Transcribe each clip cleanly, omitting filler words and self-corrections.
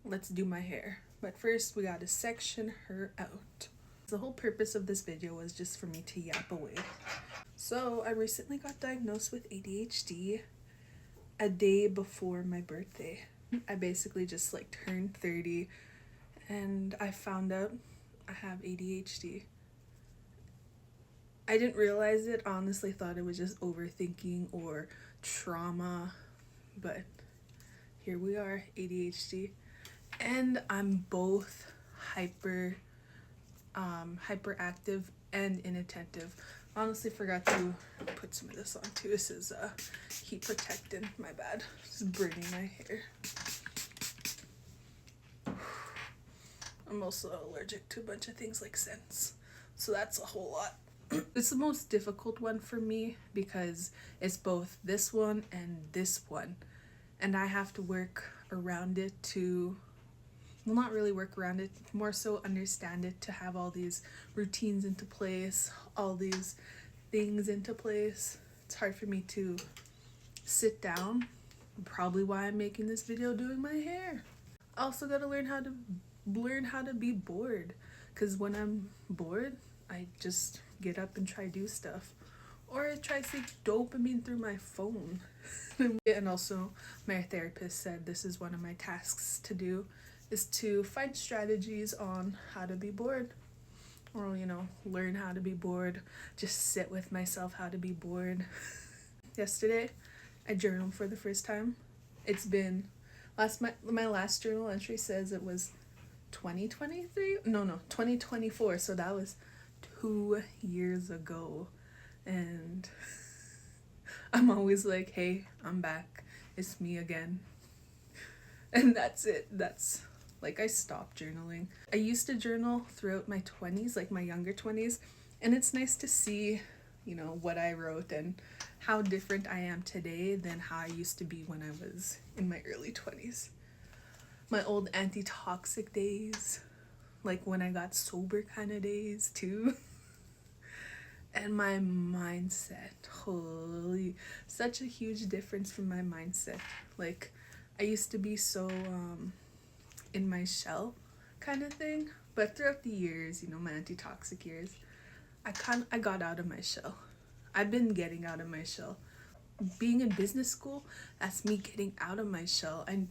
let's do my hair. But first, we gotta section her out. The whole purpose of this video was just for me to yap away. So, I recently got diagnosed with ADHD a day before my birthday. I basically just like turned 30 and I found out I have ADHD. I didn't realize it, honestly thought it was just overthinking or trauma, but here we are, ADHD. And I'm both hyperactive and inattentive. Honestly forgot to put some of this on too. This is heat protectant, my bad. Just burning my hair. I'm also allergic to a bunch of things like scents, so that's a whole lot. It's the most difficult one for me because it's both this one and this one, and I have to work around it to, well, not really work around it, more so understand it, to have all these routines into place, all these things into place. It's hard for me to sit down, probably why I'm making this video doing my hair. I also gotta learn how to be bored, because when I'm bored I just get up and try do stuff, or I try to seek dopamine through my phone. And also my therapist said this is one of my tasks to do, is to find strategies on how to be bored, or learn how to be bored, just sit with myself how to be bored. Yesterday I journaled for the first time. It's been my last journal entry says it was 2024, so that was 2 years ago. And I'm always like, hey, I'm back, it's me again. And that's it. That's like, I stopped journaling. I used to journal throughout my 20s, like my younger 20s, and it's nice to see what I wrote and how different I am today than how I used to be when I was in my early 20s. My old anti-toxic days, like when I got sober kind of days too. And my mindset, holy, such a huge difference from my mindset. Like, I used to be so in my shell kind of thing, but throughout the years, my anti-toxic years, I got out of my shell. I've been getting out of my shell. Being in business school, that's me getting out of my shell. I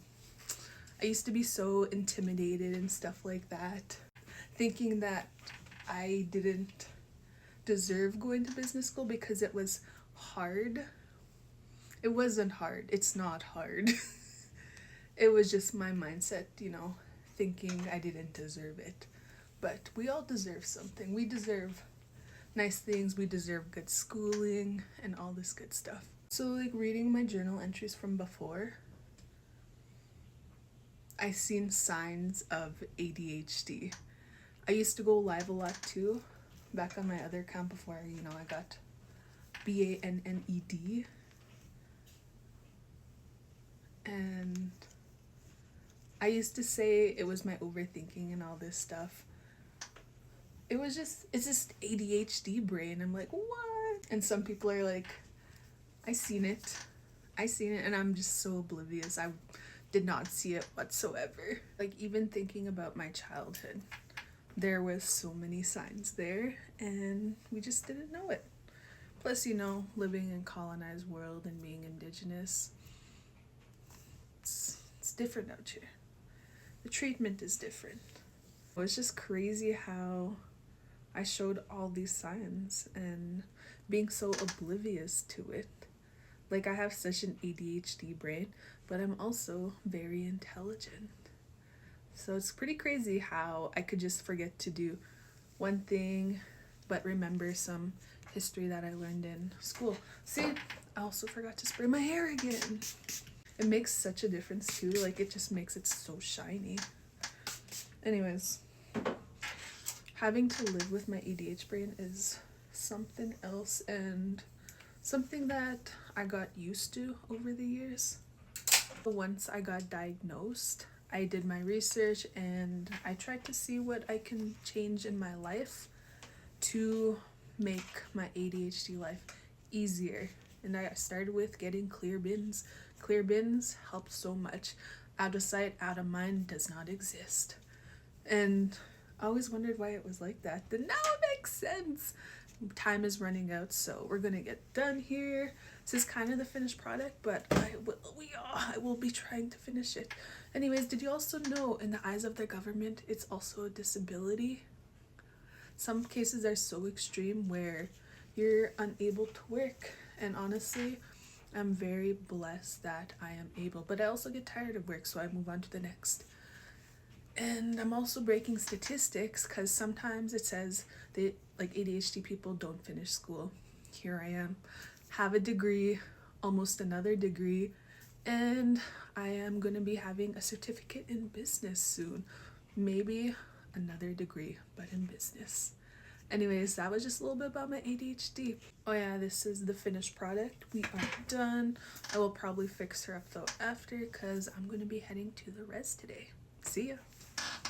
used to be so intimidated and stuff like that, thinking that I didn't deserve going to business school because it was hard. It wasn't hard. It's not hard. It was just my mindset, thinking I didn't deserve it. But we all deserve something. We deserve nice things. We deserve good schooling and all this good stuff. So, like, reading my journal entries from before, I seen signs of ADHD. I used to go live a lot too, back on my other account before, I got BANNED. And I used to say it was my overthinking and all this stuff. It's just ADHD brain. I'm like, what? And some people are like, I seen it, and I'm just so oblivious. I did not see it whatsoever. Like, even thinking about my childhood, there was so many signs there, and we just didn't know it. Plus, living in colonized world and being indigenous, it's different out here. The treatment is different. It's just crazy how I showed all these signs and being so oblivious to it. Like, I have such an ADHD brain, but I'm also very intelligent. So it's pretty crazy how I could just forget to do one thing, but remember some history that I learned in school. See, I also forgot to spray my hair again. It makes such a difference too. Like, it just makes it so shiny. Anyways, having to live with my ADHD brain is something else, and something that I got used to over the years. Once I got diagnosed, I did my research and I tried to see what I can change in my life to make my ADHD life easier. And I started with getting clear bins. Clear bins help so much. Out of sight, out of mind does not exist. And I always wondered why it was like that. Then now it makes sense. Time is running out, so we're gonna get done here. This is kind of the finished product, but I will be trying to finish it. Anyways, did you also know in the eyes of the government, it's also a disability? Some cases are so extreme where you're unable to work, and honestly, I'm very blessed that I am able, but I also get tired of work, so I move on to the next. And I'm also breaking statistics because sometimes it says that like ADHD people don't finish school. Here I am, have a degree, almost another degree, and I am going to be having a certificate in business soon. Maybe another degree, but in business. Anyways, that was just a little bit about my ADHD. Oh yeah, this is the finished product. We are done. I will probably fix her up though after because I'm going to be heading to the res today. See ya.